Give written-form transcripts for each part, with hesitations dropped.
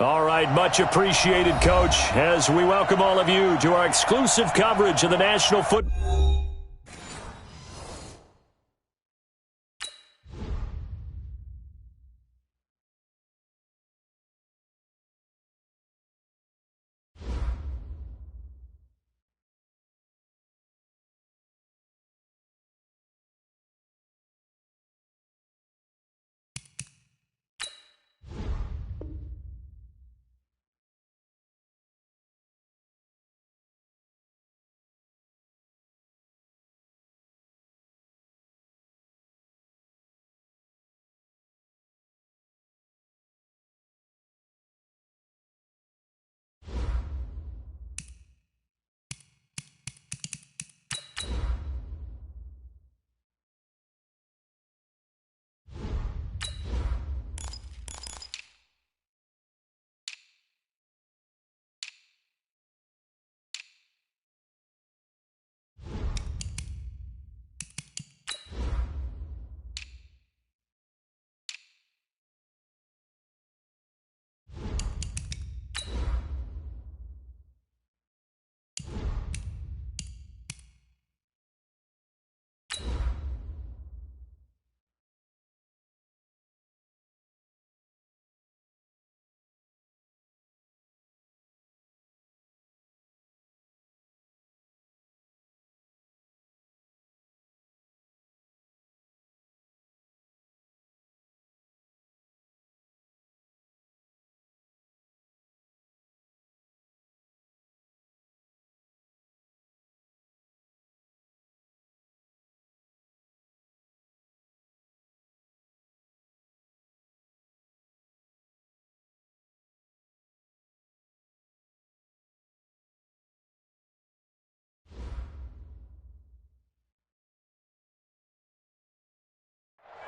All right, much appreciated, Coach, as we welcome all of you to our exclusive coverage of the National Football.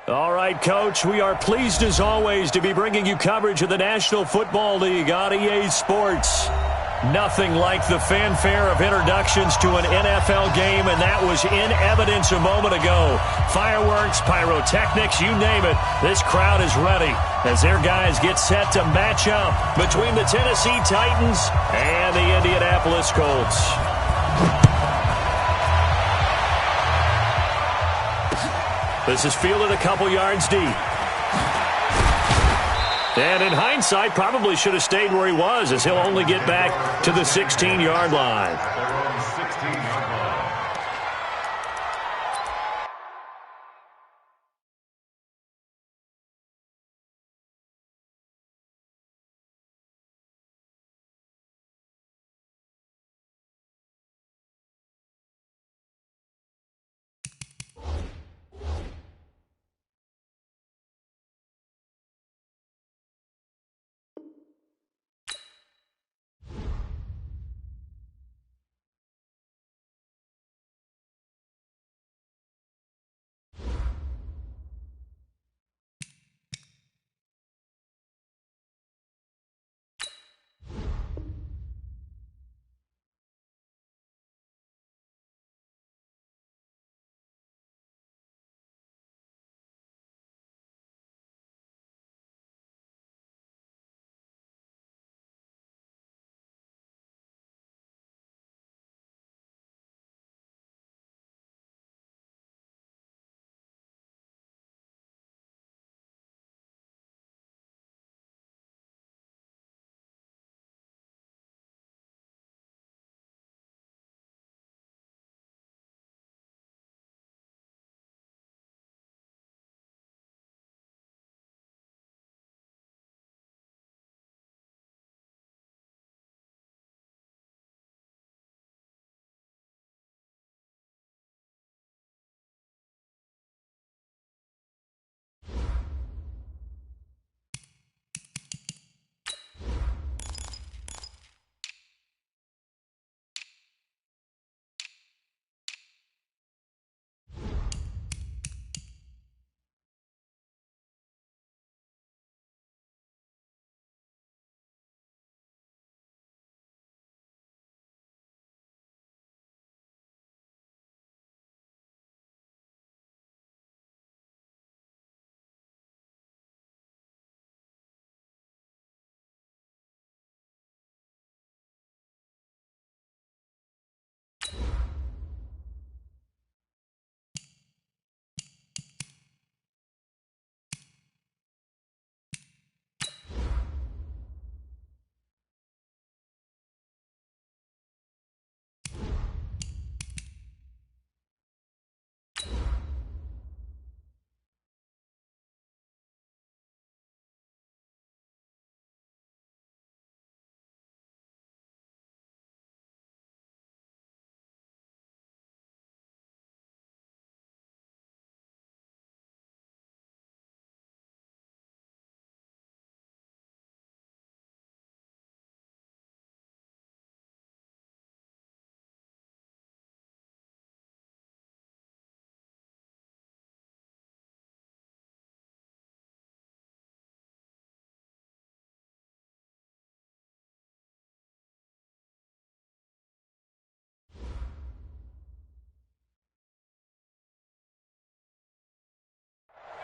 All right, Coach, we are pleased as always to be bringing you coverage of the National Football League on EA Sports. Nothing like the fanfare of introductions to an NFL game, and that was in evidence a moment ago. Fireworks, pyrotechnics, you name it. This crowd is ready as their guys get set to match up between the Tennessee Titans and the Indianapolis Colts. This is fielded a couple yards deep. And in hindsight, probably should have stayed where he was, as he'll only get back to the 16-yard line.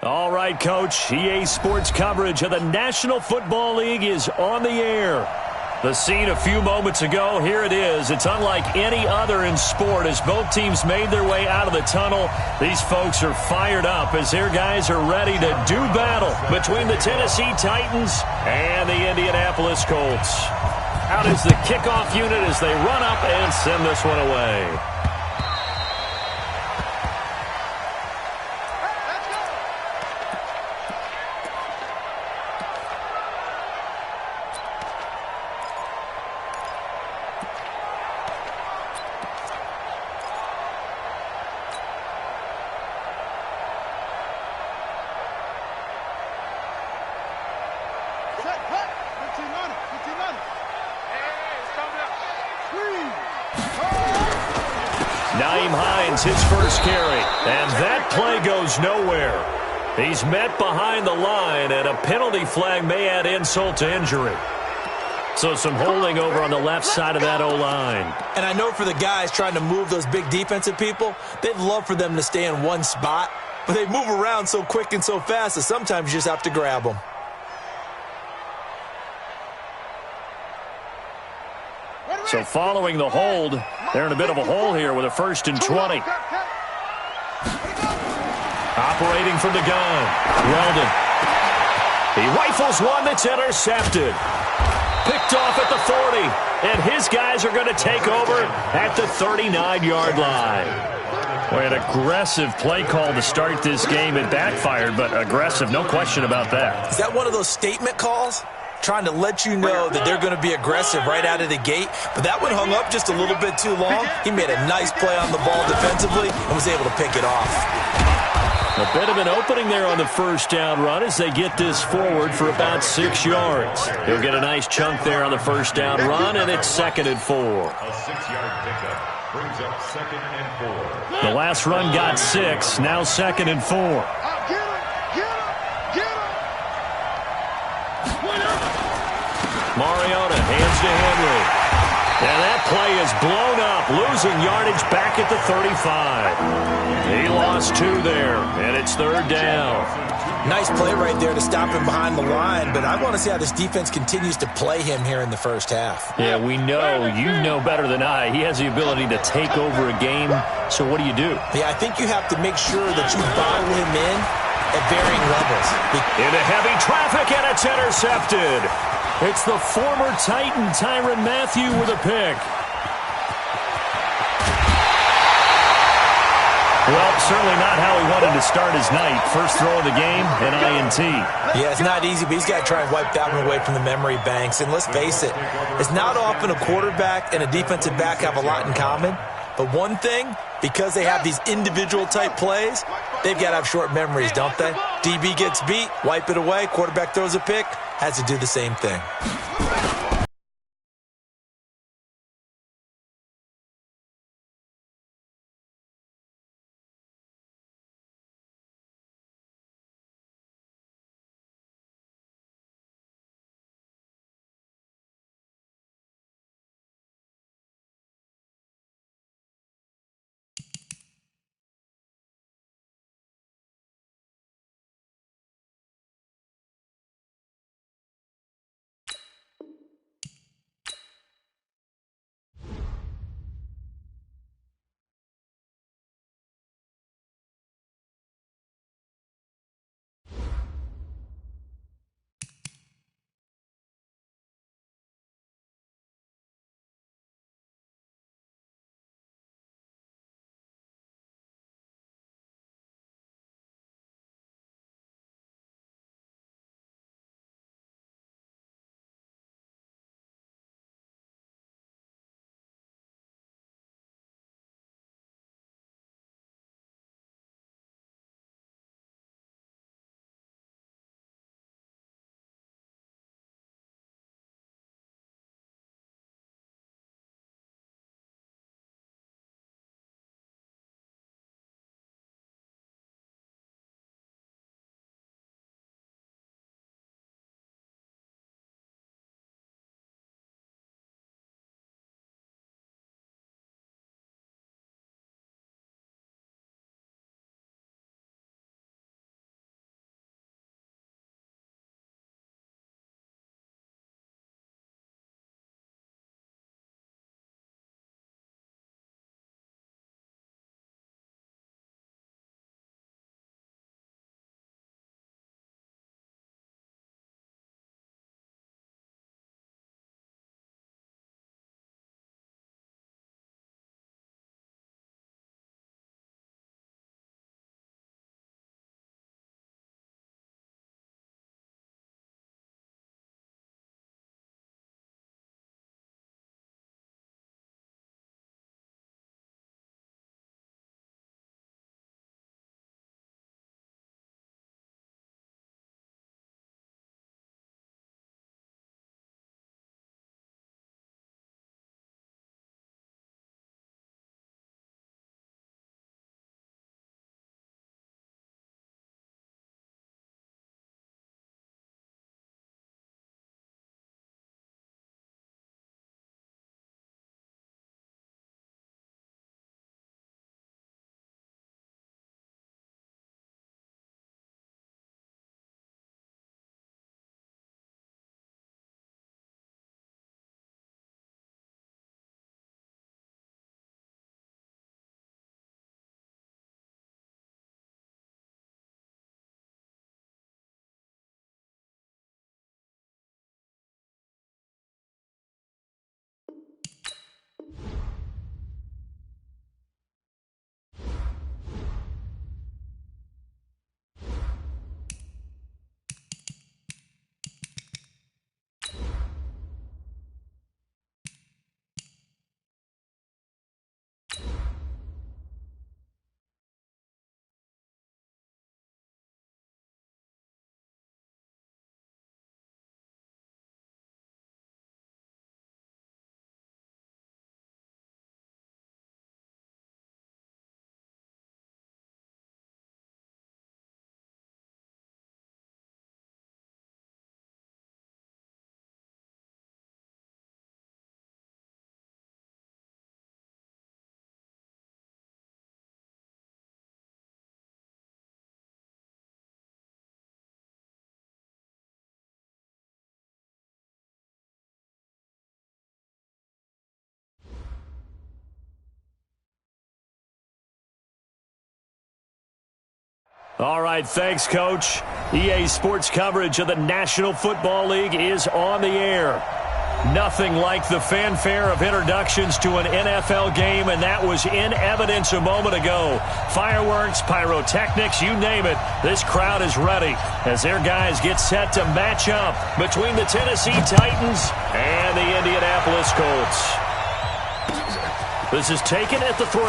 All right, Coach. EA Sports coverage of the National Football League is on the air. The scene a few moments ago, here it is. It's unlike any other in sport as both teams made their way out of the tunnel. These folks are fired up as their guys are ready to do battle between the Tennessee Titans and the Indianapolis Colts. Out is the kickoff unit as they run up and send this one away. His first carry, and that play goes nowhere. He's met behind the line, and a penalty flag may add insult to injury. So some holding over on the left side of that O-line. And I know for the guys trying to move those big defensive people, they'd love for them to stay in one spot, but they move around so quick and so fast that sometimes you just have to grab them. So following the hold, they're in a bit of a hole here with a 1st and 20. Operating from the gun, Weldon. He rifles one that's intercepted. Picked off at the 40, and his guys are going to take over at the 39-yard line. Boy, an aggressive play call to start this game. It backfired, but aggressive, no question about that. Is that one of those statement calls? Trying to let you know that they're going to be aggressive right out of the gate. But that one hung up just a little bit too long. He made a nice play on the ball defensively and was able to pick it off. A bit of an opening there on the first down run as they get this forward for about 6 yards. He'll get a nice chunk there on the first down run, and it's 2nd and 4. A 6-yard pickup brings up 2nd and 4. The last run got 6, now 2nd and 4. Mariota hands to Henry. And that play is blown up, losing yardage back at the 35. He lost 2 there, and it's 3rd down. Nice play right there to stop him behind the line, but I want to see how this defense continues to play him here in the first half. Yeah, we know, you know better than I, he has the ability to take over a game, so what do you do? Yeah, I think you have to make sure that you bottle him in at varying levels. Into heavy traffic, and it's intercepted. It's the former Titan, Tyrann Mathieu, with a pick. Well, certainly not how he wanted to start his night. First throw of the game, an INT. Yeah, it's not easy, but he's got to try and wipe that one away from the memory banks. And let's face it, it's not often a quarterback and a defensive back have a lot in common. But one thing, because they have these individual type plays, they've got to have short memories, don't they? DB gets beat, wipe it away, quarterback throws a pick, has to do the same thing. All right, thanks, Coach. EA Sports coverage of the National Football League is on the air. Nothing like the fanfare of introductions to an NFL game, and that was in evidence a moment ago. Fireworks, pyrotechnics, you name it. This crowd is ready as their guys get set to match up between the Tennessee Titans and the Indianapolis Colts. This is taken at the 3.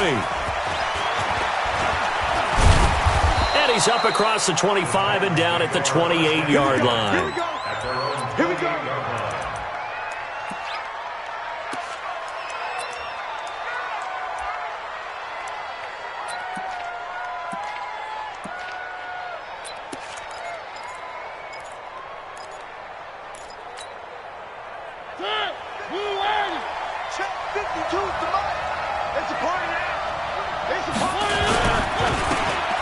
And he's up across the 25 and down at the 28-yard line. Here we go. Here we go.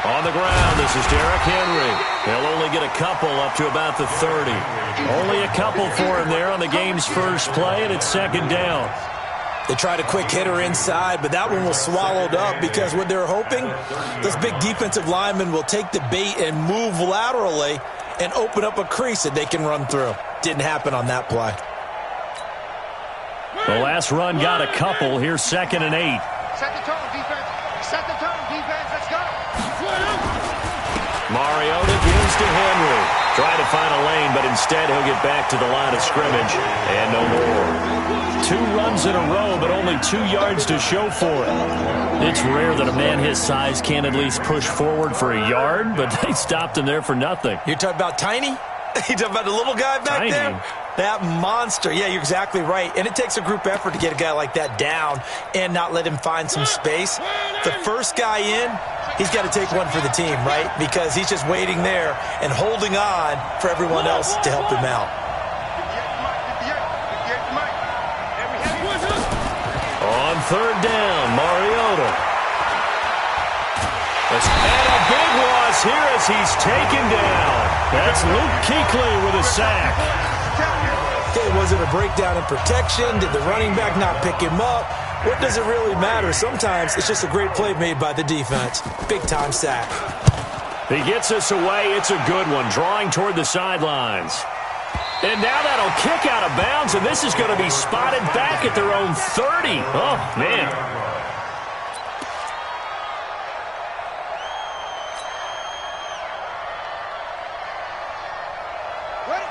On the ground, this is Derrick Henry. He'll only get a couple up to about the 30. Only a couple for him there on the game's first play, and it's second down. They tried a quick hitter inside, but that one was swallowed up because what they're hoping, this big defensive lineman will take the bait and move laterally and open up a crease that they can run through. Didn't happen on that play. The last run got a couple. Here's 2nd and 8. Set the tone, defense. Set the tone, defense. Let's go. Mariota gives to Henry. Trying to find a lane, but instead he'll get back to the line of scrimmage. And no more. 2 runs in a row, but only 2 yards to show for it. It's rare that a man his size can't at least push forward for a yard, but they stopped him there for nothing. You're talking about Tiny? You talking about the little guy back Tiny. there? That monster. Yeah, you're exactly right. And it takes a group effort to get a guy like that down and not let him find some space. The first guy in, he's got to take one for the team, right? Because he's just waiting there and holding on for everyone else to help him out. On 3rd down, Mariota. And a big loss here as he's taken down. That's Luke Kuechly with a sack. Okay, was it a breakdown in protection? Did the running back not pick him up? What does it really matter? Sometimes it's just a great play made by the defense. Big-time sack. He gets us away. It's a good one, drawing toward the sidelines. And now that'll kick out of bounds, and this is going to be spotted back at their own 30. Oh, man.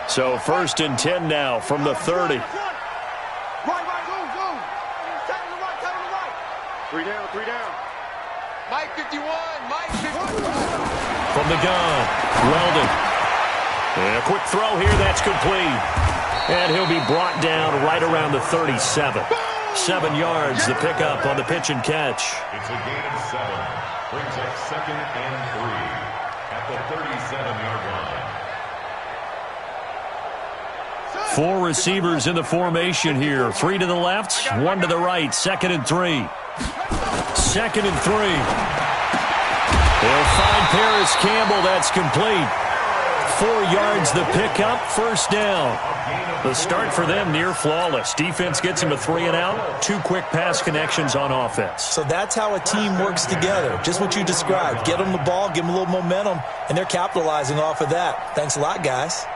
So 1st and 10 now from the 30. Right, move. Tackle to the right. 3 down. Mike 51, Mike 51. From the gun, Weldon. And a quick throw here, that's complete. And he'll be brought down right around the 37. 7 yards, the pickup on the pitch and catch. It's a gain of 7. Brings up 2nd and 3 at the 37-yard line. 4 receivers in the formation here. 3 to the left, 1 to the right. 2nd and 3. 2nd and 3. They'll find Paris Campbell. That's complete. 4 yards the pickup. 1st down. The start for them near flawless. Defense gets him a 3 and out. 2 quick pass connections on offense. So that's how a team works together. Just what you described. Get them the ball, give them a little momentum, and they're capitalizing off of that. Thanks a lot, guys.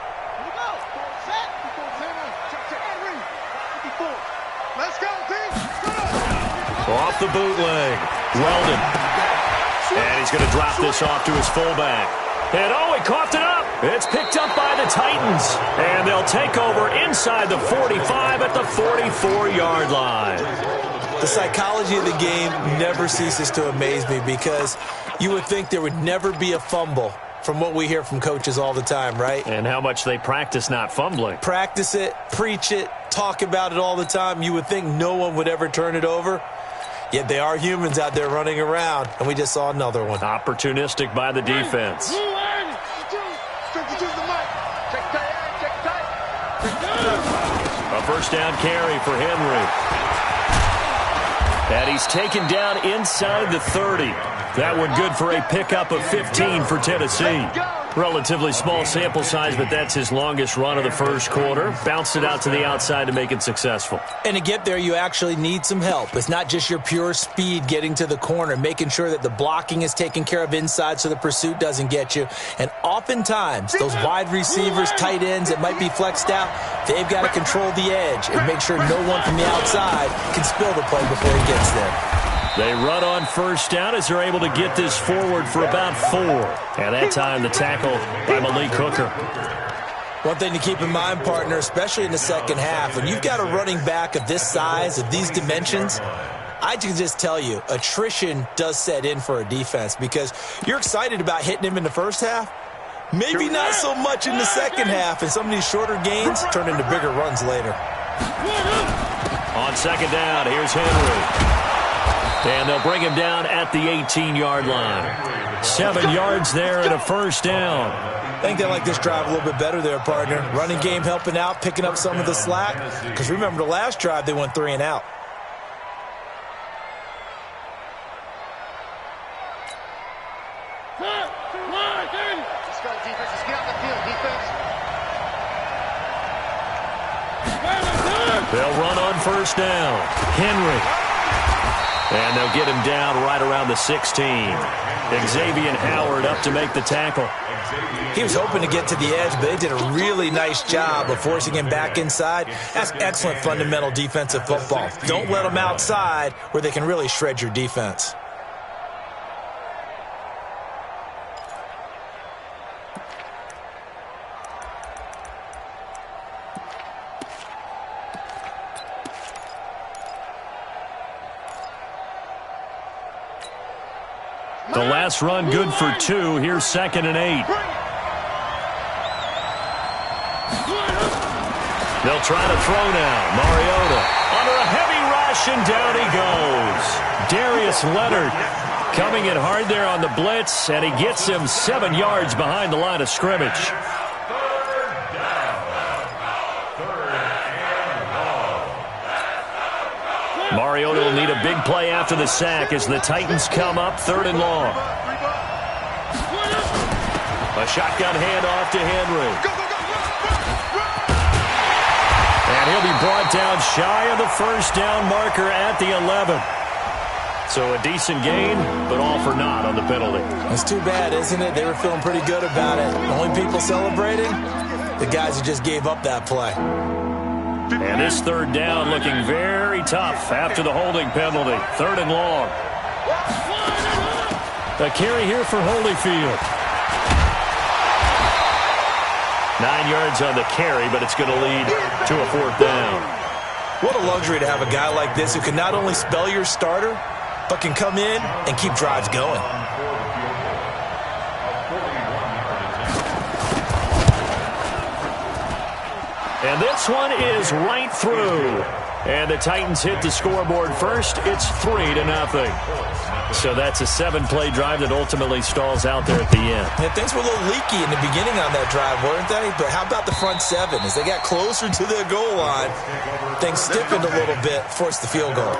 Off the bootleg. Weldon. And he's going to drop this off to his fullback. And oh, he coughed it up. It's picked up by the Titans. And they'll take over inside the 45 at the 44-yard line. The psychology of the game never ceases to amaze me because you would think there would never be a fumble from what we hear from coaches all the time, right? And how much they practice not fumbling. Practice it, preach it, talk about it all the time. You would think no one would ever turn it over. Yet they are humans out there running around, and we just saw another one. Opportunistic by the defense. A 1st down carry for Henry. And he's taken down inside the 30. That one good for a pickup of 15 for Tennessee. Relatively small sample size, but that's his longest run of the first quarter. Bounced it out to the outside to make it successful. And to get there, you actually need some help. It's not just your pure speed getting to the corner, making sure that the blocking is taken care of inside so the pursuit doesn't get you. And oftentimes, those wide receivers, tight ends that might be flexed out, they've got to control the edge and make sure no one from the outside can spill the play before he gets there. They run on first down as they're able to get this forward for about 4. And that time, the tackle by Malik Hooker. One thing to keep in mind, partner, especially in the second half, when you've got a running back of this size, of these dimensions, I can just tell you, attrition does set in for a defense because you're excited about hitting him in the first half. Maybe not so much in the second half, and some of these shorter gains turn into bigger runs later. On second down, here's Henry. And they'll bring him down at the 18-yard line. 7 yards there and a first down. I think they like this drive a little bit better there, partner. Running game helping out, picking up some of the slack. Because remember, the last drive, they went 3 and out. Let's go, defense. Let's get on the field, defense. They'll run on first down. Henry. And they'll get him down right around the 16. Xavier Howard up to make the tackle. He was hoping to get to the edge, but they did a really nice job of forcing him back inside. That's excellent fundamental defensive football. Don't let them outside where they can really shred your defense. The last run good for 2. Here's 2nd and 8. They'll try to throw now. Mariota under a heavy rush, and down he goes. Darius Leonard coming in hard there on the blitz, and he gets him 7 yards behind the line of scrimmage. Mariota will need a big play after the sack as the Titans come up 3rd and long. A shotgun handoff to Henry. And he'll be brought down shy of the first down marker at the 11. So a decent gain, but all for naught on the penalty. That's too bad, isn't it? They were feeling pretty good about it. The only people celebrating, the guys who just gave up that play. And this 3rd down looking very tough after the holding penalty. 3rd and long. A carry here for Holyfield. 9 yards on the carry, but it's going to lead to a 4th down. What a luxury to have a guy like this who can not only spell your starter, but can come in and keep drives going. And this one is right through. And the Titans hit the scoreboard first. It's 3-0. So that's a 7-play drive that ultimately stalls out there at the end. Yeah, things were a little leaky in the beginning on that drive, weren't they? But how about the front 7? As they got closer to their goal line, things stiffened a little bit, forced the field goal.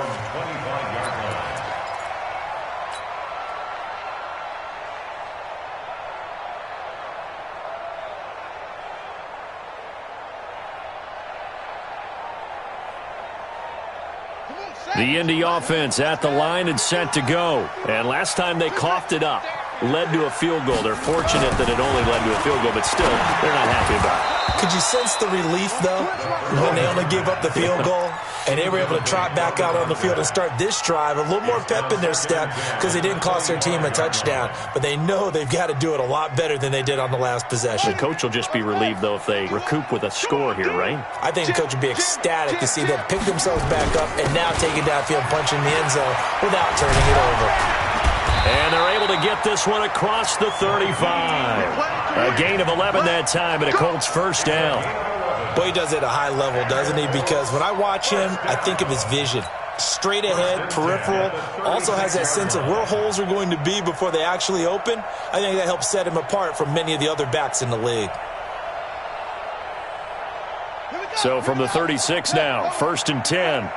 The Indy offense at the line and set to go. And last time they coughed it up, led to a field goal. They're fortunate that it only led to a field goal, but still, they're not happy about it. Could you sense the relief, though, when they only gave up the field goal? And they were able to trot back out on the field and start this drive. A little more pep in their step because they didn't cost their team a touchdown. But they know they've got to do it a lot better than they did on the last possession. The coach will just be relieved, though, if they recoup with a score here, right? I think the coach would be ecstatic to see them pick themselves back up and now take it downfield, punch in the end zone without turning it over. And they're able to get this one across the 35. A gain of 11 that time, and a Colts first down. Boy, he does it at a high level, doesn't he? Because when I watch him, I think of his vision. Straight ahead, peripheral, also has that sense of where holes are going to be before they actually open. I think that helps set him apart from many of the other backs in the league. So from the 36 now, 1st and 10.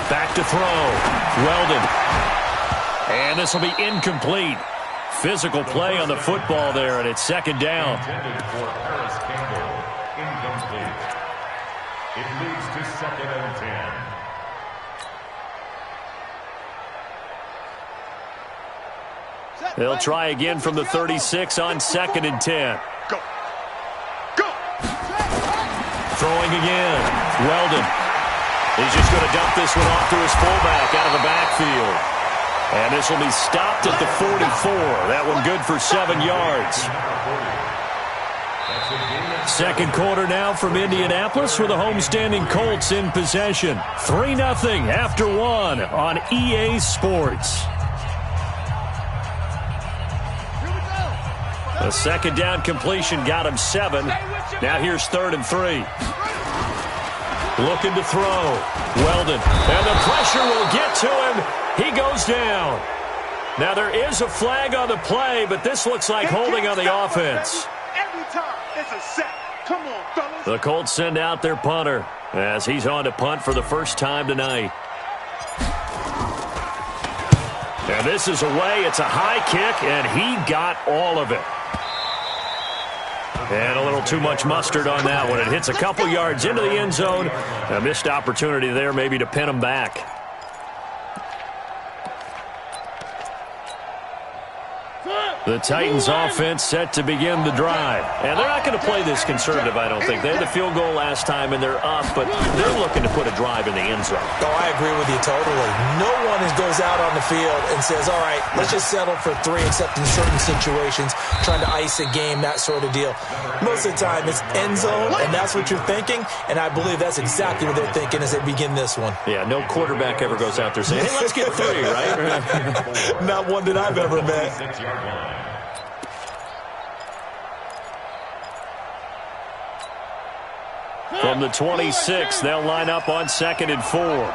Back to throw. Weldon. And this will be incomplete. Physical play on the football there, and it's second down. Intended for Paris Campbell. Incomplete. It leads to 2nd and 10. They'll try again from the 36 on 2nd and 10. Go. Go. Throwing again. Weldon. He's just going to dump this one off to his fullback out of the backfield. And this will be stopped at the 44. That one good for 7 yards. Second quarter now from Indianapolis with the homestanding Colts in possession. 3-0 after 1 on EA Sports. A second down completion got him 7. Now here's 3rd and 3. Looking to throw. Weldon. And the pressure will get to him. He goes down. Now there is a flag on the play, but this looks like holding on the offense. Every time it's a sack. Come on, fellas. The Colts send out their punter as he's on to punt for the first time tonight. And this is away. It's a high kick, and he got all of it. And a little too much mustard on that one. It hits a couple yards into the end zone. A missed opportunity there maybe to pin him back. The Titans offense set to begin the drive. And they're not going to play this conservative, I don't think. They had the field goal last time, and they're up, but they're looking to put a drive in the end zone. Oh, I agree with you totally. No one goes out on the field and says, all right, let's just settle for 3, except in certain situations, trying to ice a game, that sort of deal. Most of the time, it's end zone, and that's what you're thinking, and I believe that's exactly what they're thinking as they begin this one. Yeah, no quarterback ever goes out there saying, hey, let's get 3, right? Not one that I've ever met. 6-yard line. From the 26, they'll line up on 2nd and 4.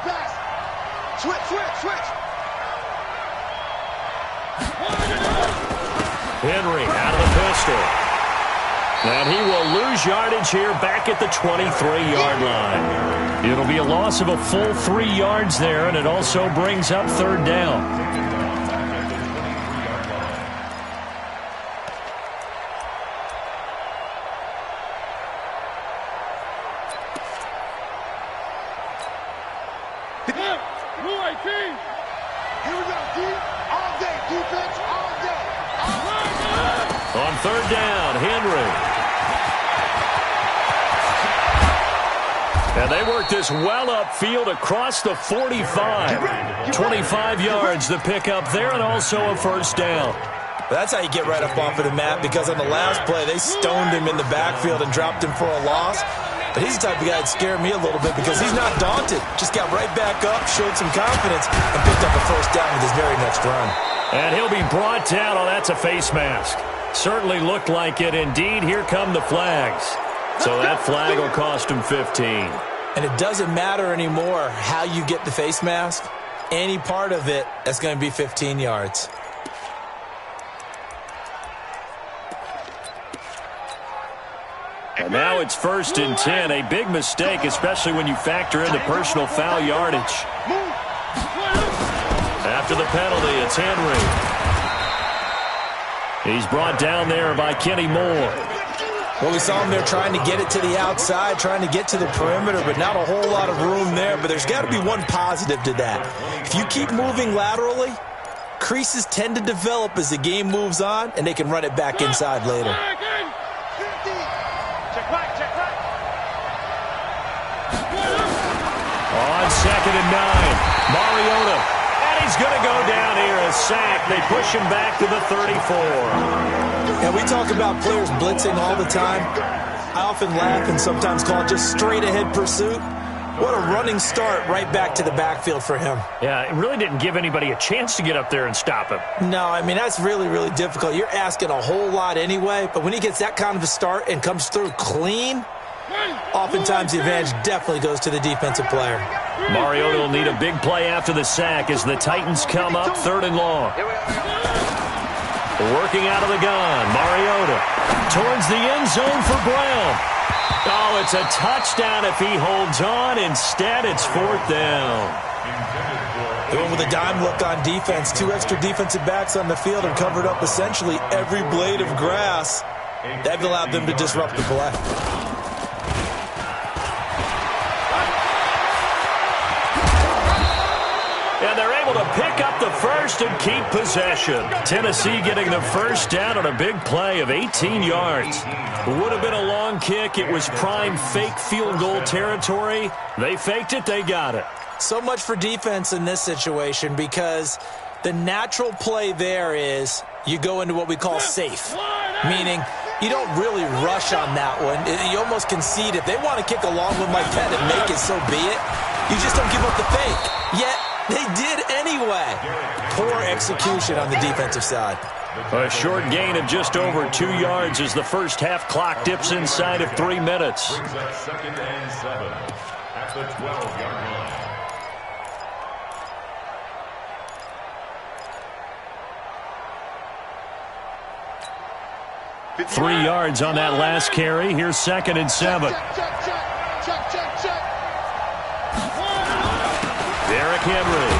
Switch, switch, switch. Henry out of the pistol. And he will lose yardage here back at the 23-yard line. It'll be a loss of a full 3 yards there, and it also brings up 3rd down. On 3rd down, Henry. And they work this well upfield across the 45. 25 yards the pickup there, and also a 1st down. That's how you get right up off of the map, because on the last play, they stoned him in the backfield and dropped him for a loss. But he's the type of guy that scared me a little bit because he's not daunted. Just got right back up, showed some confidence, and picked up a 1st down with his very next run. And he'll be brought down. Oh, that's a face mask. Certainly looked like it. Indeed, here come the flags. So that flag will cost him 15. And it doesn't matter anymore how you get the face mask. Any part of it, that's going to be 15 yards. And now it's 1st and 10. A big mistake, especially when you factor in the personal foul yardage. After the penalty, it's Henry. He's brought down there by Kenny Moore. Well, we saw him there trying to get it to the outside, trying to get to the perimeter, but not a whole lot of room there. But there's got to be one positive to that. If you keep moving laterally, creases tend to develop as the game moves on, and they can run it back inside later. On 2nd and 9, Mariota. And he's going to go down here, a sack. They push him back to the 34. And we talk about players blitzing all the time. I often laugh and sometimes call it just straight-ahead pursuit. What a running start right back to the backfield for him. Yeah, it really didn't give anybody a chance to get up there and stop him. No, I mean, that's really, really difficult. You're asking a whole lot anyway, but when he gets that kind of a start and comes through clean, oftentimes the advantage definitely goes to the defensive player. Mariota will need a big play after the sack as the Titans come up 3rd and long. Working out of the gun, Mariota towards the end zone for Brown. Oh, it's a touchdown if he holds on. Instead, it's 4th down. Going with a dime look on defense. 2 extra defensive backs on the field and covered up essentially every blade of grass. That allowed them to disrupt the play. And they're able to pick up the first and keep possession. Tennessee getting the first down on a big play of 18 yards. Would have been a long kick. It was prime fake field goal territory. They faked it. They got it. So much for defense in this situation because the natural play there is you go into what we call safe, meaning you don't really rush on that one. You almost concede. If they want to kick a long one like that and make it, so be it. You just don't give up the fake. Yet they did anyway. Poor execution on the defensive side. A short gain of just over 2 yards as the first half clock dips inside of 3 minutes. Brings up 2nd and 7 at the 12-yard line. 3 yards on that last carry. Here's 2nd and 7. Derrick Henry.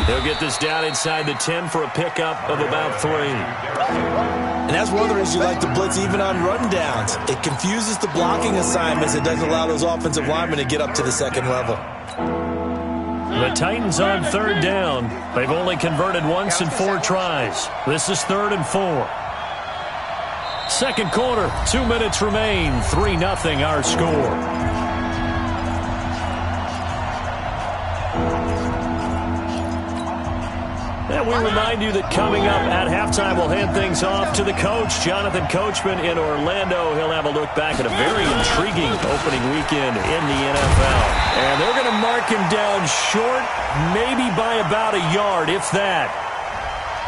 He'll get this down inside the 10 for a pickup of about 3. And that's one of the reasons you like to blitz even on rundowns. It confuses the blocking assignments. It doesn't allow those offensive linemen to get up to the second level. The Titans on 3rd down. They've only converted once in 4 tries. This is 3rd and 4. Second quarter, 2 minutes remain. 3-0 our score. And we remind you that coming up at halftime, we'll hand things off to the coach, Jonathan Coachman in Orlando. He'll have a look back at a very intriguing opening weekend in the NFL. And they're going to mark him down short, maybe by about a yard, if that.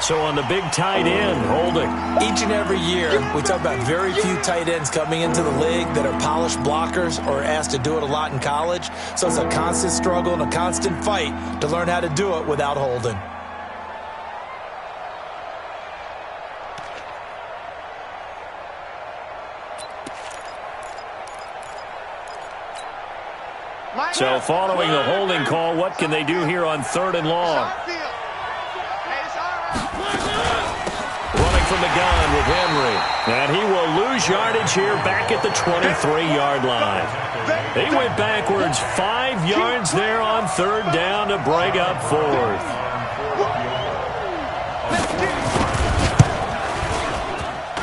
So on the big tight end, holding. Each and every year, we talk about very few tight ends coming into the league that are polished blockers or asked to do it a lot in college. So it's a constant struggle and a constant fight to learn how to do it without holding. So following the holding call, what can they do here on 3rd and long? Running from the gun with Henry. And he will lose yardage here back at the 23-yard line. He went backwards 5 yards there on 3rd down to break up 4th.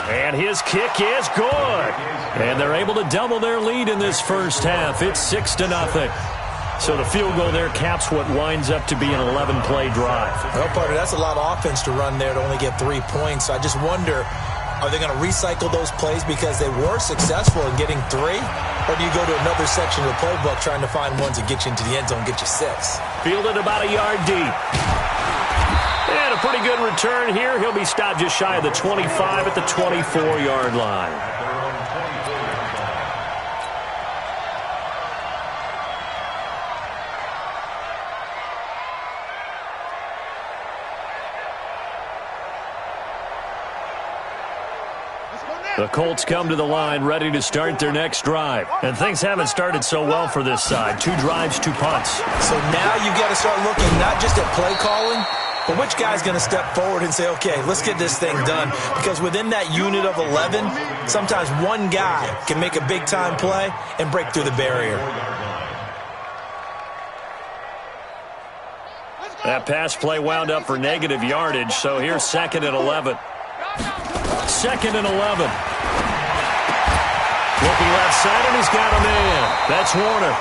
And his kick is good. And they're able to double their lead in this first half. It's 6-0. So the field goal there caps what winds up to be an 11-play drive. Well, partner, that's a lot of offense to run there to only get 3 points. So I just wonder, are they going to recycle those plays because they were successful in getting 3? Or do you go to another section of the playbook trying to find ones that get you into the end zone, get you 6? Fielded about a yard deep. And a pretty good return here. He'll be stopped just shy of the 25 at the 24-yard line. The Colts come to the line ready to start their next drive. And things haven't started so well for this side. 2 drives, 2 punts. So now you've got to start looking not just at play calling, but which guy's going to step forward and say, okay, let's get this thing done. Because within that unit of 11, sometimes one guy can make a big-time play and break through the barrier. That pass play wound up for negative yardage, so here's 2nd and 11. 2nd and 11. Looking left side, and he's got a man. That's Warner.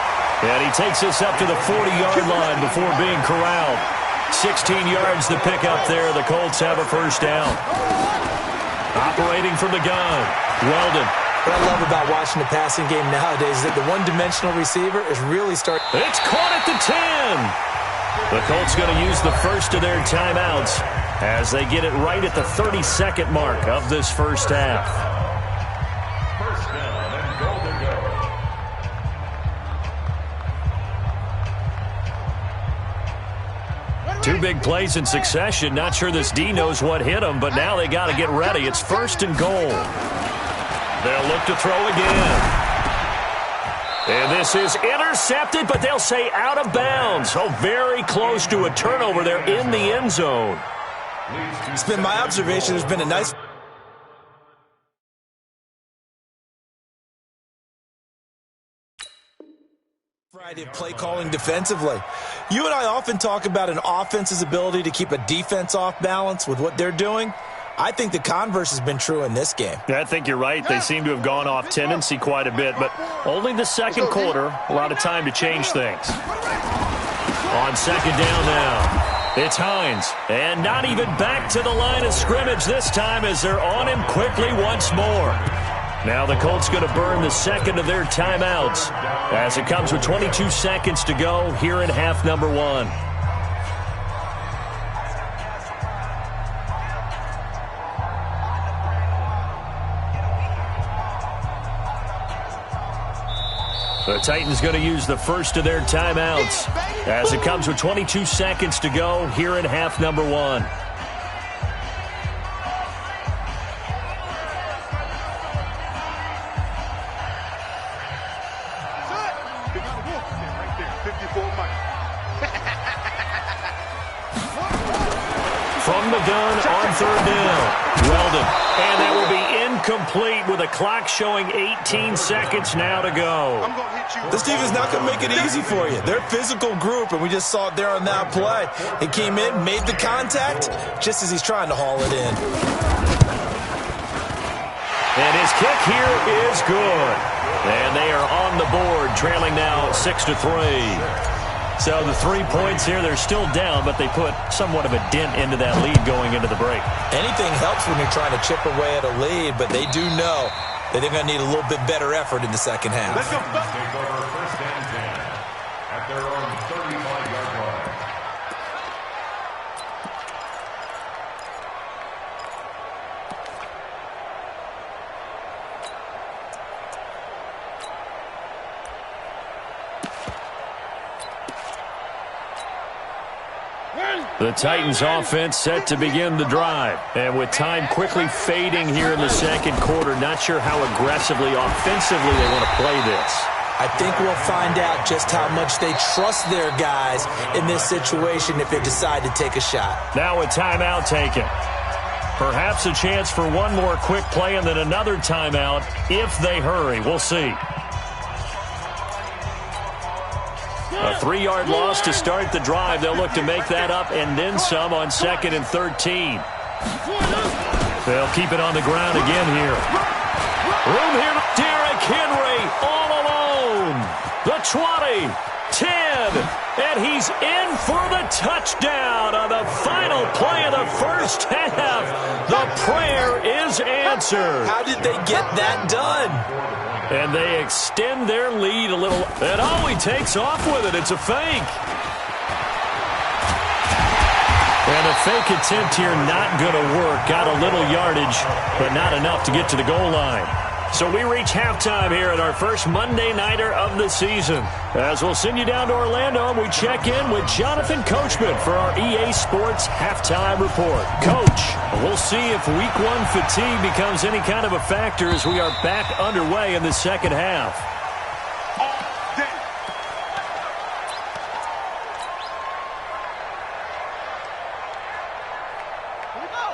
And he takes us up to the 40-yard line before being corralled. 16 yards to pick up there. The Colts have a first down. Operating from the gun, Weldon. What I love about watching the passing game nowadays is that the one-dimensional receiver is really starting. It's caught at the 10. The Colts going to use the first of their timeouts as they get it right at the 30-second mark of this first half. First down and goal to go. Two big plays in succession. Not sure this D knows what hit him, but now they got to get ready. It's 1st and goal. They'll look to throw again. And this is intercepted, but they'll say out of bounds. So very close to a turnover there in the end zone. It's been my observation. There's been a nice variety of play calling defensively. You and I often talk about an offense's ability to keep a defense off balance with what they're doing. I think the converse has been true in this game. Yeah, I think you're right. They seem to have gone off tendency quite a bit, but only the second quarter, a lot of time to change things. On second down now, it's Hines. And not even back to the line of scrimmage this time as they're on him quickly once more. Now the Colts going to burn the second of their timeouts as it comes with 22 seconds to go here in half number one. The Titans going to use the first of their timeouts as it comes with 22 seconds to go here in half number one. From the gun on third down, Weldon. And that will be incomplete with a clock showing 18 seconds now to go. This team is not going to make it easy for you. They're a physical group, and we just saw it there on that play. He came in, made the contact, just as he's trying to haul it in. And his kick here is good. And they are on the board, trailing now 6-3. So the 3 points here, they're still down, but they put somewhat of a dent into that lead going into the break. Anything helps when you're trying to chip away at a lead, but they do know that they're going to need a little bit better effort in the second half. Let's go. Take over first and 10 at their own 35-yard line. The Titans offense set to begin the drive. And with time quickly fading here in the second quarter, not sure how aggressively, offensively they want to play this. I think we'll find out just how much they trust their guys in this situation if they decide to take a shot. Now a timeout taken. Perhaps a chance for one more quick play and then another timeout if they hurry. We'll see. A 3-yard loss to start the drive. They'll look to make that up and then some on 2nd and 13. They'll keep it on the ground again here. Room here. Derrick Henry all alone. The 20, 10, and he's in for the touchdown on the final play of the first half. The prayer is answered. How did they get that done? And they extend their lead a little. And oh, he takes off with it. It's a fake. And a fake attempt here not going to work. Got a little yardage, but not enough to get to the goal line. So we reach halftime here at our first Monday Nighter of the season. As we'll send you down to Orlando, we check in with Jonathan Coachman for our EA Sports Halftime Report. Coach, we'll see if Week 1 fatigue becomes any kind of a factor as we are back underway in the second half.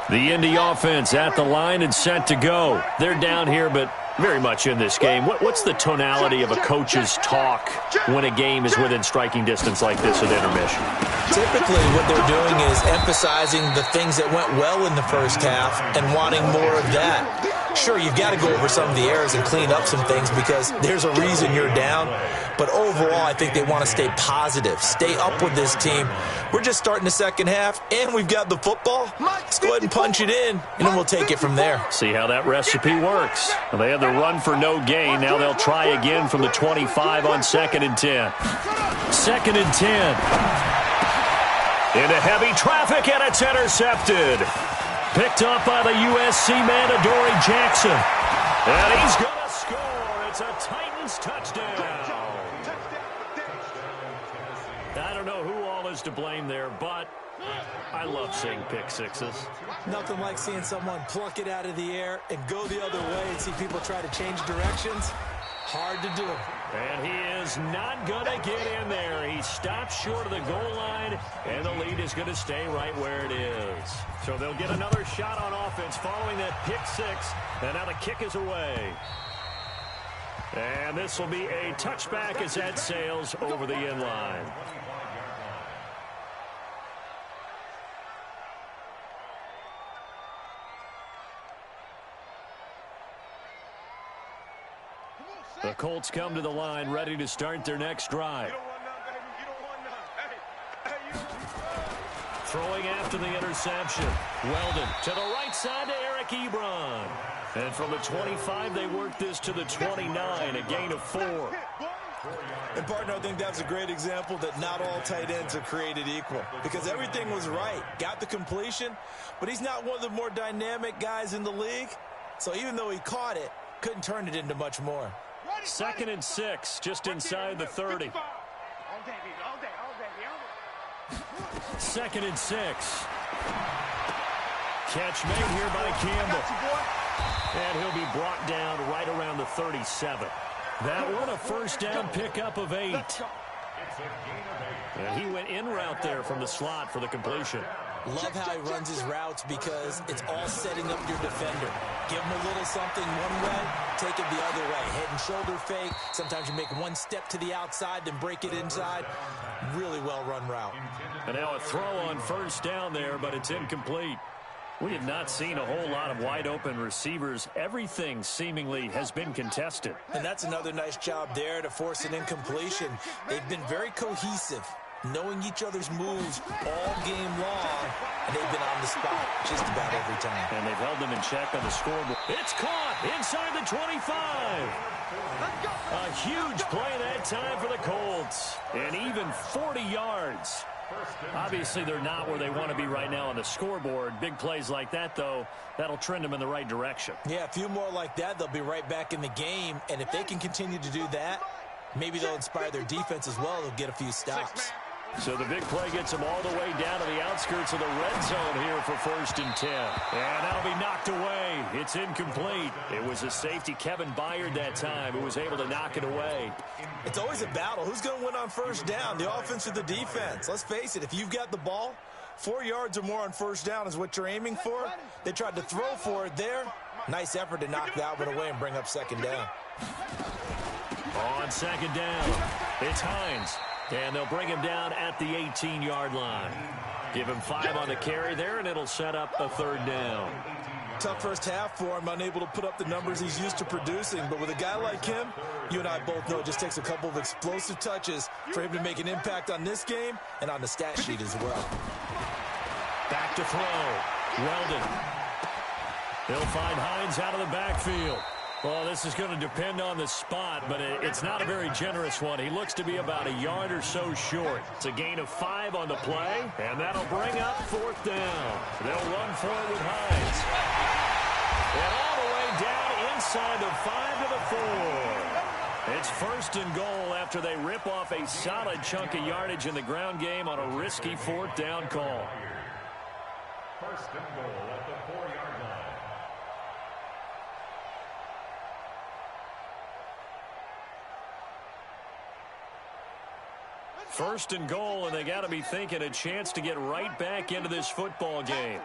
The Indy offense at the line and set to go. They're down here, but very much in this game. What's the tonality of a coach's talk when a game is within striking distance like this at intermission? Typically, what they're doing is emphasizing the things that went well in the first half and wanting more of that. Sure, you've got to go over some of the errors and clean up some things because there's a reason you're down. But overall, I think they want to stay positive, stay up with this team. We're just starting the second half, and we've got the football. Let's go ahead and punch it in, and then we'll take it from there. See how that recipe works. Well, they had the run for no gain. Now they'll try again from the 25 on 2nd and 10. 2nd and 10. Into heavy traffic, and it's intercepted. Picked up by the USC man, Adoree Jackson. And he's going to score. It's a Titans touchdown. I don't know who all is to blame there, but I love seeing pick sixes. Nothing like seeing someone pluck it out of the air and go the other way and see people try to change directions. Hard to do. And he is not going to get in there. He stops short of the goal line, and the lead is going to stay right where it is. So they'll get another shot on offense following that pick six, and now the kick is away. And this will be a touchback as that sails over the end line. The Colts come to the line ready to start their next drive. Throwing after the interception. Weldon to the right side to Eric Ebron. And from the 25, they work this to the 29, a gain of 4. And, partner, I think that's a great example that not all tight ends are created equal, because everything was right. Got the completion, but he's not one of the more dynamic guys in the league. So even though he caught it, couldn't turn it into much more. 2nd and 6, just inside the 30. 2nd and 6. Catch made here by Campbell. And he'll be brought down right around the 37. That one a first down pickup of 8. And he went in route there from the slot for the completion. Love how he runs his routes because it's all setting up your defender. Give him a little something one way, take it the other way. Head and shoulder fake. Sometimes you make one step to the outside, then break it inside. Really well-run route. And now a throw on first down there, but it's incomplete. We have not seen a whole lot of wide-open receivers. Everything seemingly has been contested. And that's another nice job there to force an incompletion. They've been very cohesive, knowing each other's moves all game long, and they've been on the spot just about every time. And they've held them in check on the scoreboard. It's caught inside the 25. A huge play that time for the Colts. And even 40 yards. Obviously, they're not where they want to be right now on the scoreboard. Big plays like that, though, that'll trend them in the right direction. Yeah, a few more like that, they'll be right back in the game. And if they can continue to do that, maybe they'll inspire their defense as well. They'll get a few stops. So the big play gets them all the way down to the outskirts of the red zone here for 1st and 10. And that'll be knocked away. It's incomplete. It was a safety, Kevin Byard, that time, who was able to knock it away. It's always a battle. Who's going to win on first down, the offense or the defense? Let's face it, if you've got the ball, 4 yards or more on first down is what you're aiming for. They tried to throw for it there. Nice effort to knock that one away and bring up 2nd down. On 2nd down, it's Hines. And they'll bring him down at the 18-yard line. Give him 5 on the carry there, and it'll set up a 3rd down. Tough first half for him, unable to put up the numbers he's used to producing. But with a guy like him, you and I both know it just takes a couple of explosive touches for him to make an impact on this game and on the stat sheet as well. Back to throw. Weldon. He'll find Hines out of the backfield. Well, this is going to depend on the spot, but it's not a very generous one. He looks to be about a yard or so short. It's a gain of 5 on the play, and that'll bring up 4th down. They'll run for it with Hines. And all the way down inside the 5 to the 4. It's 1st and goal after they rip off a solid chunk of yardage in the ground game on a risky 4th down call. 1st and goal at the 4-yard line. 1st and goal, and they got to be thinking a chance to get right back into this football game.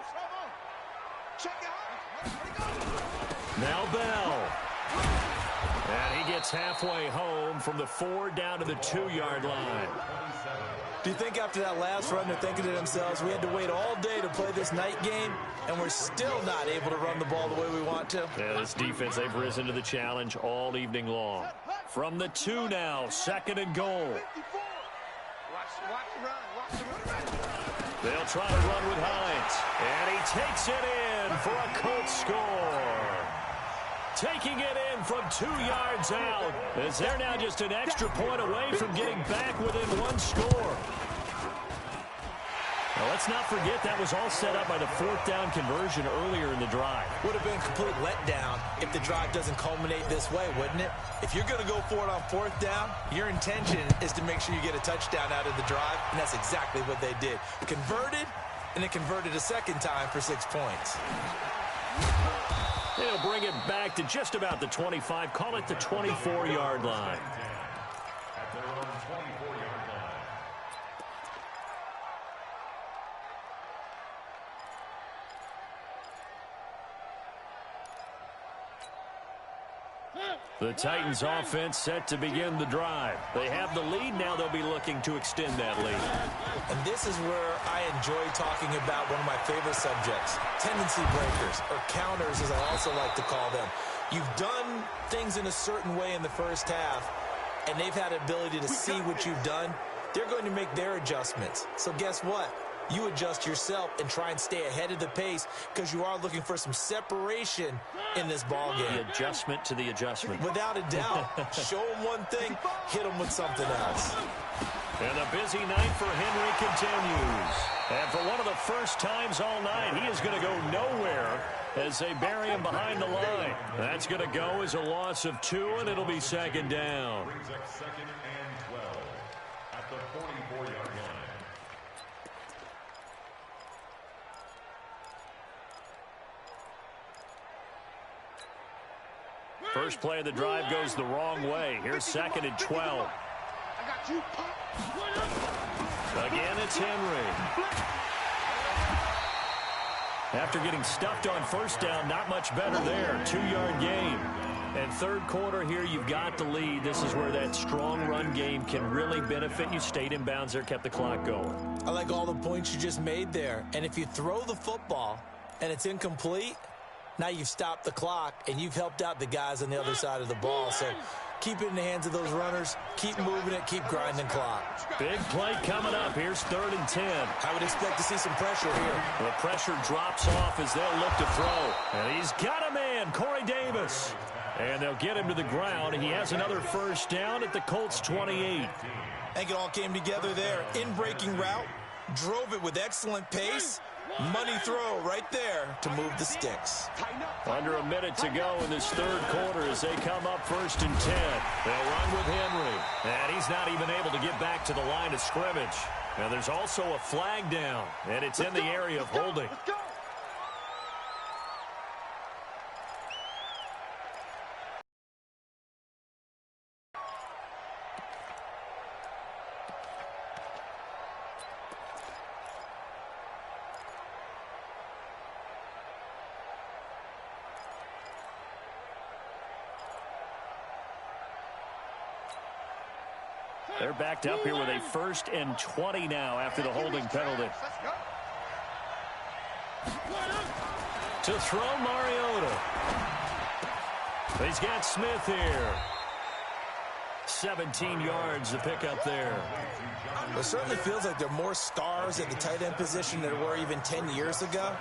Now Bell. And he gets halfway home from the 4 down to the 2-yard line. Do you think after that last run they're thinking to themselves, we had to wait all day to play this night game, and we're still not able to run the ball the way we want to? Yeah, this defense, they've risen to the challenge all evening long. From the 2 now, 2nd and goal. They'll try to run with Hines. And he takes it in for a Colts score. Taking it in from 2 yards out, as they're now just an extra point away from getting back within 1 score. Now, let's not forget that was all set up by the 4th down conversion earlier in the drive. Would have been complete letdown if the drive doesn't culminate this way, wouldn't it? If you're going to go for it on 4th down, your intention is to make sure you get a touchdown out of the drive, and that's exactly what they did. Converted, and then converted a 2nd time for 6 points. They'll bring it back to just about the 25, call it the 24-yard line. 24-yard line. The Titans offense set to begin the drive. They have the lead. Now they'll be looking to extend that lead. And this is where I enjoy talking about one of my favorite subjects, tendency breakers, or counters as I also like to call them. You've done things in a certain way in the first half, and they've had the ability to see what you've done. They're going to make their adjustments. So guess what? You adjust yourself and try and stay ahead of the pace because you are looking for some separation in this ball game. The adjustment to the adjustment. Without a doubt. Show them one thing, hit them with something else. And the busy night for Henry continues. And for one of the first times all night, he is going to go nowhere as they bury him behind the line. That's going to go as a loss of 2, and it'll be second down. Brings up 2nd and 12 at the 44-yard line. First play of the drive goes the wrong way. Here's 2nd and 12. I got you. Again, it's Henry. After getting stuffed on first down, not much better there. 2-yard gain. And third quarter here, you've got the lead. This is where that strong run game can really benefit you. Stayed in bounds there, kept the clock going. I like all the points you just made there. And if you throw the football and it's incomplete, now you've stopped the clock and you've helped out the guys on the other side of the ball. So keep it in the hands of those runners. Keep moving it. Keep grinding clock. Big play coming up. Here's 3rd and 10. I would expect to see some pressure here. The pressure drops off as they'll look to throw. And he's got a man, Corey Davis. And they'll get him to the ground. He has another first down at the Colts 28. I think it all came together there. In-breaking route. Drove it with excellent pace. Money throw right there to move the sticks. Under a minute to go in this third quarter as they come up 1st and 10. They'll run with Henry. And he's not even able to get back to the line of scrimmage. And there's also a flag down. And it's in the area of holding. They're backed up here with a 1st and 20 now after the holding penalty. To throw Mariota. He's got Smith here. 17 yards to pick up there. It certainly feels like there are more stars at the tight end position than there were even 10 years ago.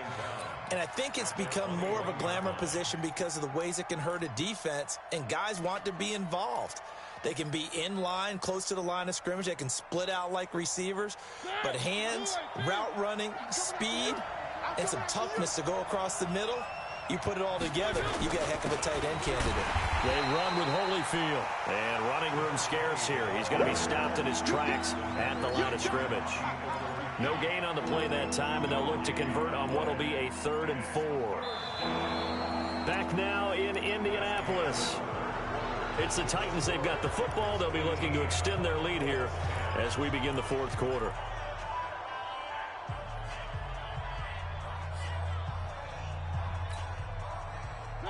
And I think it's become more of a glamour position because of the ways it can hurt a defense, and guys want to be involved. They can be in line, close to the line of scrimmage. They can split out like receivers. But hands, route running, speed, and some toughness to go across the middle, you put it all together, you got a heck of a tight end candidate. They run with Holyfield. And running room scarce here. He's going to be stopped in his tracks at the line of scrimmage. No gain on the play that time, and they'll look to convert on what will be a 3rd and 4. Back now in Indianapolis. It's the Titans. They've got the football. They'll be looking to extend their lead here as we begin the fourth quarter.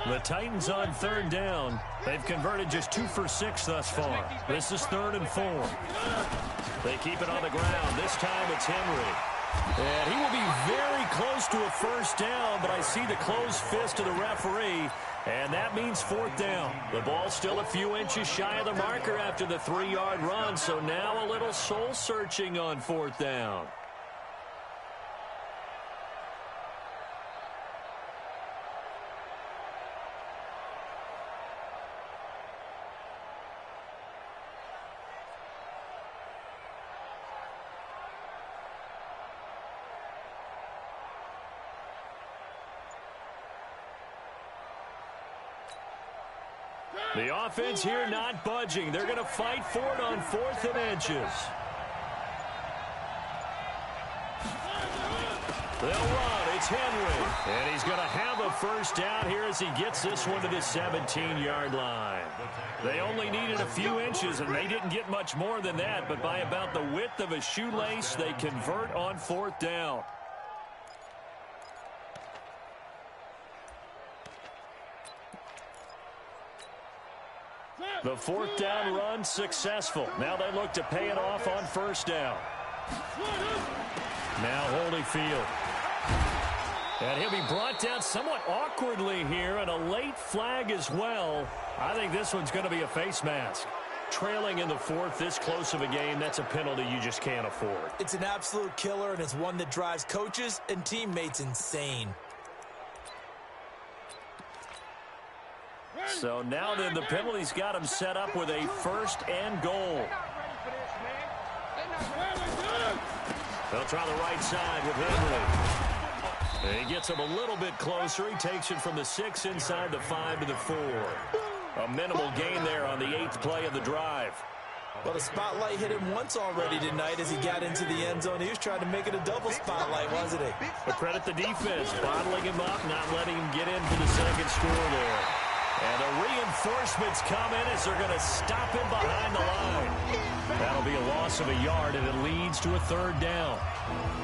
The Titans on 3rd down. They've converted just 2 for 6 thus far. This is 3rd and 4. They keep it on the ground. This time it's Henry. And he will be very close to a first down, but I see the closed fist of the referee, and that means 4th down. The ball's still a few inches shy of the marker after the 3-yard run, so now a little soul-searching on 4th down. The offense here not budging. They're going to fight for it on 4th and inches. They'll run. It's Henry. And he's going to have a first down here as he gets this one to the 17-yard line. They only needed a few inches, and they didn't get much more than that, but by about the width of a shoelace, they convert on fourth down. The fourth down run successful. Now they look to pay it off on first down. Now Holyfield. And he'll be brought down somewhat awkwardly here, and a late flag as well. I think this one's going to be a face mask. Trailing in the fourth, this close of a game, that's a penalty you just can't afford. It's an absolute killer, and it's one that drives coaches and teammates insane. So now then, the penalty's got him set up with a first and goal. They'll try the right side with Henry. He gets him a little bit closer. He takes it from the 6 inside the 5 to the 4. A minimal gain there on the 8th play of the drive. Well, the spotlight hit him once already tonight as he got into the end zone. He was trying to make it a double spotlight, wasn't he? But credit the defense, bottling him up, not letting him get in for the second score there. And the reinforcements come in as they're going to stop him behind the line. That'll be a loss of a yard, and it leads to a third down.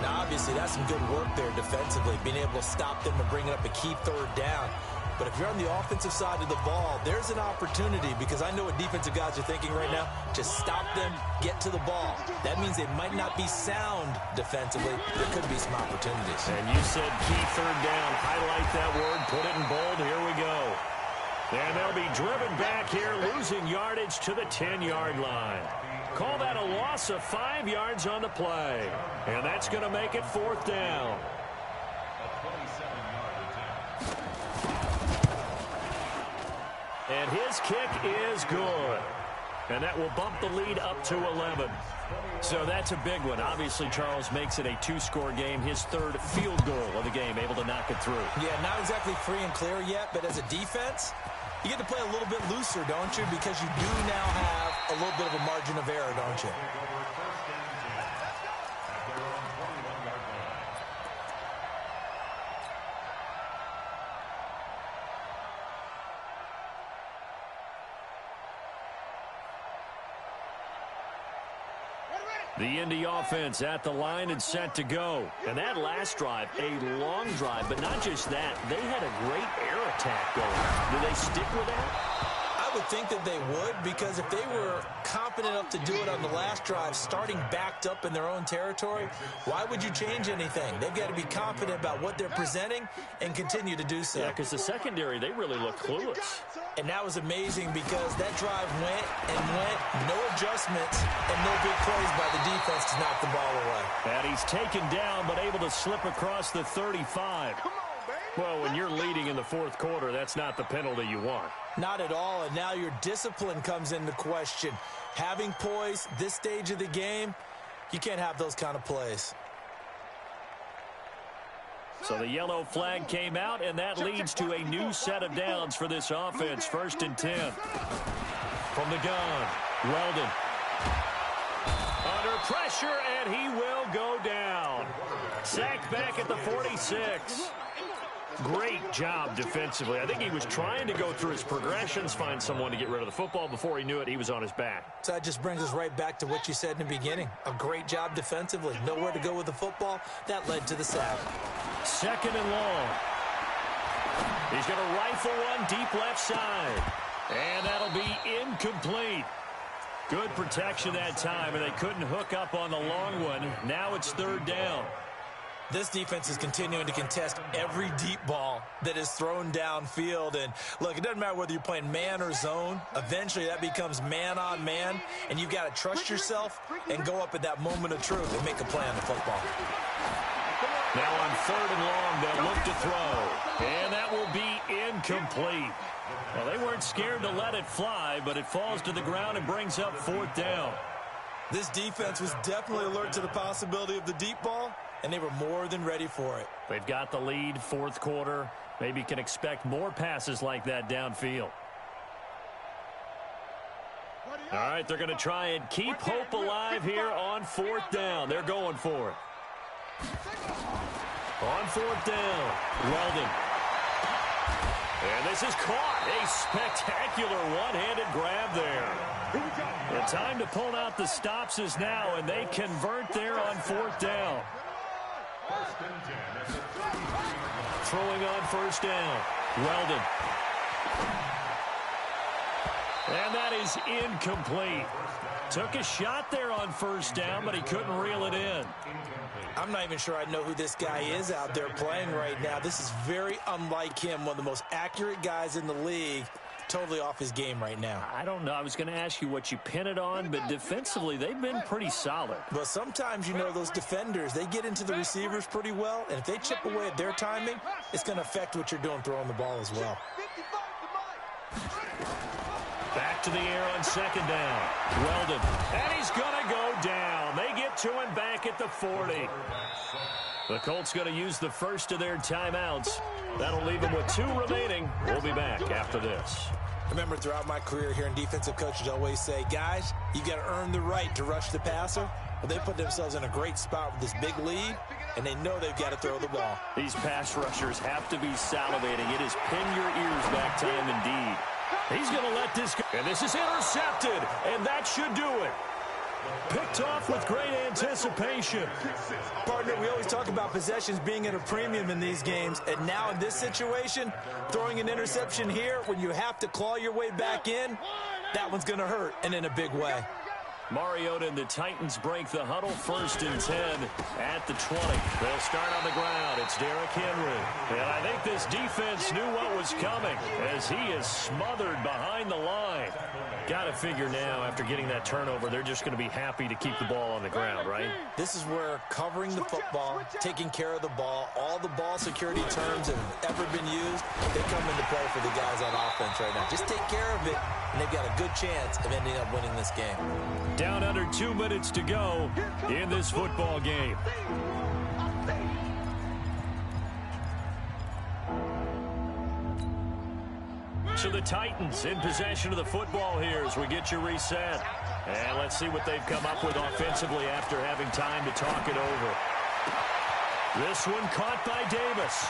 Now, obviously, that's some good work there defensively, being able to stop them and bring up a key third down. But if you're on the offensive side of the ball, there's an opportunity, because I know what defensive guys are thinking right now. Just stop them, get to the ball. That means they might not be sound defensively. There could be some opportunities. And you said key third down. Highlight that word, put it in bold. Here we go. And they'll be driven back here, losing yardage to the 10-yard line. Call that a loss of 5 yards on the play. And that's going to make it fourth down. And his kick is good. And that will bump the lead up to 11. So that's a big one. Obviously, Charles makes it a 2-score game. His third field goal of the game, able to knock it through. Yeah, not exactly free and clear yet, but as a defense, you get to play a little bit looser, don't you? Because you do now have a little bit of a margin of error, don't you? The Indy offense at the line and set to go. And that last drive, a long drive, but not just that. They had a great air attack going. Do they stick with that? I would think that they would, because if they were confident enough to do it on the last drive, starting backed up in their own territory, why would you change anything? They've got to be confident about what they're presenting and continue to do so. Yeah, because the secondary, they really look clueless. And that was amazing, because that drive went and went, no adjustments, and no big plays by the defense to knock the ball away. And he's taken down, but able to slip across the 35. Well, when you're leading in the fourth quarter, that's not the penalty you want. Not at all, and now your discipline comes into question. Having poise this stage of the game, you can't have those kind of plays. So the yellow flag came out, and that leads to a new set of downs for this offense. 1st and 10. From the gun, Weldon. Under pressure, and he will go down. Sacked back at the 46. Great job defensively. I think he was trying to go through his progressions, find someone to get rid of the football. Before he knew it, he was on his back. So that just brings us right back to what you said in the beginning. A great job defensively. Nowhere to go with the football. That led to the sack. 2nd and long. He's going to rifle one deep left side. And that'll be incomplete. Good protection that time, and they couldn't hook up on the long one. Now it's 3rd down. This defense is continuing to contest every deep ball that is thrown downfield. And, look, it doesn't matter whether you're playing man or zone. Eventually, that becomes man-on-man, and you've got to trust yourself and go up at that moment of truth and make a play on the football. Now on 3rd and long, they'll look to throw. And that will be incomplete. Well, they weren't scared to let it fly, but it falls to the ground and brings up 4th down. This defense was definitely alert to the possibility of the deep ball, and they were more than ready for it. They've got the lead, 4th quarter. Maybe can expect more passes like that downfield. All right, they're going to try and keep hope alive here on 4th down. They're going for it. On 4th down, Weldon. And this is caught. A spectacular one-handed grab there. The time to pull out the stops is now, and they convert there on 4th down. Throwing on 1st down. Weldon. And that is incomplete. Took a shot there on 1st down, but he couldn't reel it in. I'm not even sure I know who this guy is out there playing right now. This is very unlike him, one of the most accurate guys in the league. Totally off his game right now. I don't know. I was going to ask you what you pin it on, but defensively, they've been pretty solid. But sometimes, you know, those defenders, they get into the receivers pretty well, and if they chip away at their timing, it's going to affect what you're doing throwing the ball as well. Back to the air on 2nd down. Weldon. And he's going to go down. They get to him back at the 40. The Colts going to use the first of their timeouts. That'll leave them with 2 remaining. We'll be back after this. Remember, throughout my career here in defensive coaches always say, guys, you got to earn the right to rush the passer. Well, they put themselves in a great spot with this big lead, and they know they've got to throw the ball. These pass rushers have to be salivating. It is pin your ears back time indeed. He's going to let this go. And this is intercepted, and that should do it. Picked off with great anticipation. Partner, we always talk about possessions being at a premium in these games, and now in this situation, throwing an interception here when you have to claw your way back in, that one's going to hurt, and in a big way. Mariota and the Titans break the huddle 1st and 10 at the 20. They'll start on the ground. It's Derrick Henry. And I think this defense knew what was coming as he is smothered behind the line. Got to figure now, after getting that turnover, they're just going to be happy to keep the ball on the ground, right? This is where covering the football, taking care of the ball, all the ball security terms that have ever been used, they come into play for the guys on offense right now. Just take care of it, and they've got a good chance of ending up winning this game. Down under 2 minutes to go in this football game. So the Titans in possession of the football here as we get you reset. And let's see what they've come up with offensively after having time to talk it over. This one caught by Davis.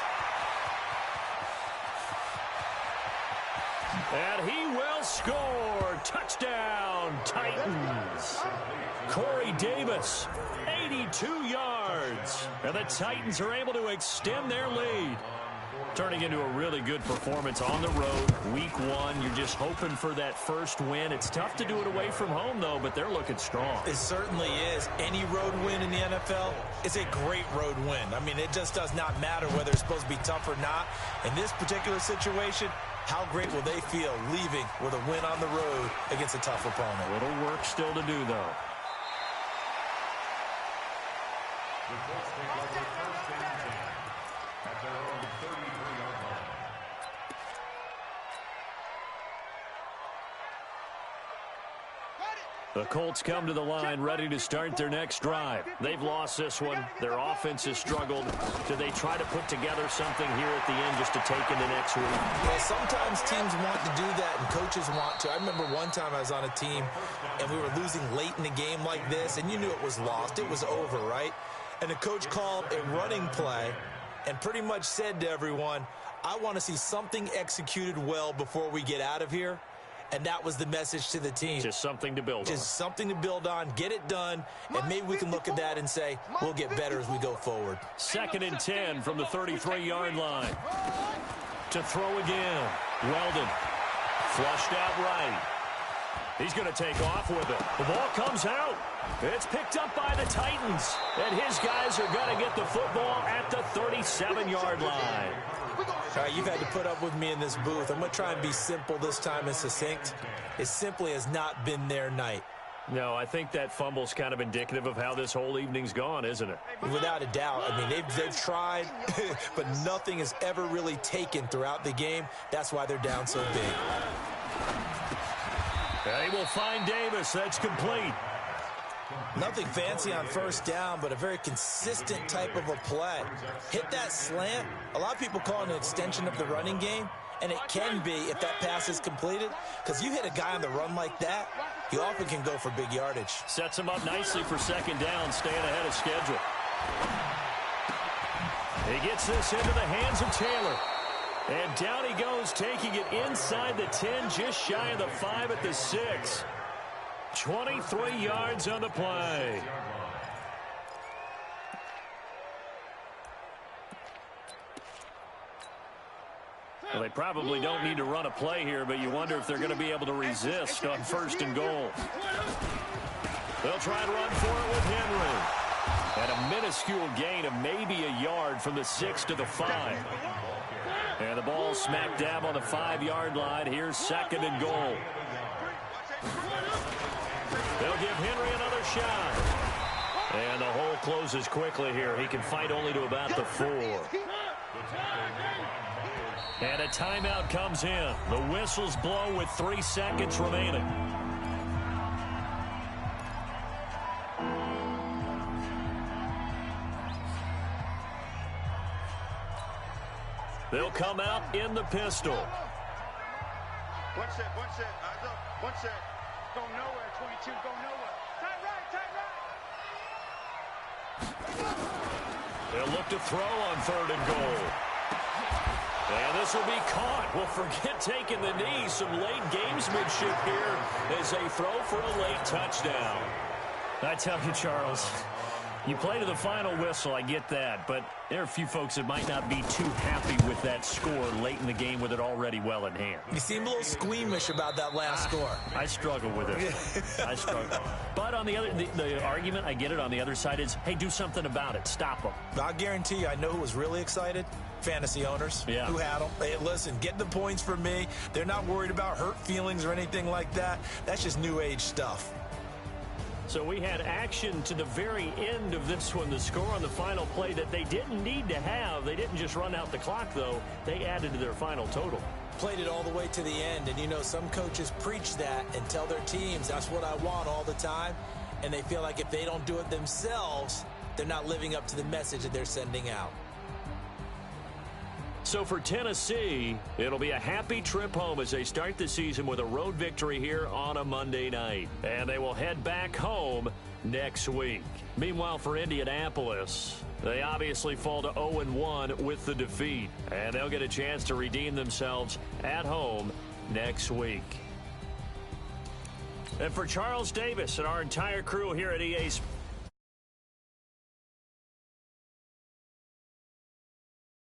And he will score. Touchdown, Titans. Corey Davis, 82 yards. And the Titans are able to extend their lead. Turning into a really good performance on the road. Week 1, you're just hoping for that first win. It's tough to do it away from home, though, but they're looking strong. It certainly is. Any road win in the NFL is a great road win. I mean, it just does not matter whether it's supposed to be tough or not. In this particular situation, how great will they feel leaving with a win on the road against a tough opponent? A little work still to do, though. The Colts take over 1st and 10 at their own 33-yard line. The Colts come to the line ready to start their next drive. They've lost this one. Their offense has struggled. Do they try to put together something here at the end just to take into next week? Well, sometimes teams want to do that and coaches want to. I remember one time I was on a team and we were losing late in the game like this, and you knew it was lost. It was over, right? And the coach called a running play and pretty much said to everyone, I want to see something executed well before we get out of here. And that was the message to the team. Just something to build on. Just something to build on, get it done, and maybe we can look at that and say, we'll get better as we go forward. 2nd and 10 from the 33-yard line. To throw again. Weldon. Flushed out right. He's going to take off with it. The ball comes out. It's picked up by the Titans. And his guys are going to get the football at the 37-yard line. All right, you've had to put up with me in this booth. I'm going to try and be simple this time and succinct. It simply has not been their night. No, I think that fumble's kind of indicative of how this whole evening's gone, isn't it? Without a doubt. I mean, they've tried, but nothing has ever really taken throughout the game. That's why they're down so big. They will find Davis. That's complete. Nothing fancy on 1st down, but a very consistent type of a play. Hit that slant. A lot of people call it an extension of the running game, and it can be if that pass is completed, because you hit a guy on the run like that, he often can go for big yardage. Sets him up nicely for 2nd down, staying ahead of schedule. He gets this into the hands of Taylor. And down he goes, taking it inside the 10, just shy of the 5 at the 6. 23 yards on the play. Well, they probably don't need to run a play here, but you wonder if they're going to be able to resist on 1st and goal. They'll try and run for it with Henry. And a minuscule gain of maybe a yard from the 6 to the 5. And the ball smack dab on the 5-yard line. Here's 2nd and goal. They'll give Henry another shot. And the hole closes quickly here. He can fight only to about the 4. And a timeout comes in. The whistles blow with 3 seconds remaining. They'll come out in the pistol. One set, eyes up, one set. Go nowhere, 22, go nowhere. Tight right. They'll look to throw on 3rd and goal. And this will be caught. Well, forget taking the knee. Some late gamesmanship here as they throw for a late touchdown. I tell you, Charles, you play to the final whistle, I get that, but there are a few folks that might not be too happy with that score late in the game with it already well in hand. You seem a little squeamish about that last score. I struggle with it. I struggle. But on the other, the argument, I get it, on the other side is, hey, do something about it. Stop them. I'll guarantee you, I know who was really excited. Fantasy owners who had them. Hey, listen, get the points for me. They're not worried about hurt feelings or anything like that. That's just new age stuff. So we had action to the very end of this one. The score on the final play that they didn't need to have. They didn't just run out the clock, though. They added to their final total. Played it all the way to the end. And, you know, some coaches preach that and tell their teams, that's what I want all the time. And they feel like if they don't do it themselves, they're not living up to the message that they're sending out. So for Tennessee, it'll be a happy trip home as they start the season with a road victory here on a Monday night. And they will head back home next week. Meanwhile, for Indianapolis, they obviously fall to 0-1 with the defeat. And they'll get a chance to redeem themselves at home next week. And for Charles Davis and our entire crew here at EA Sports,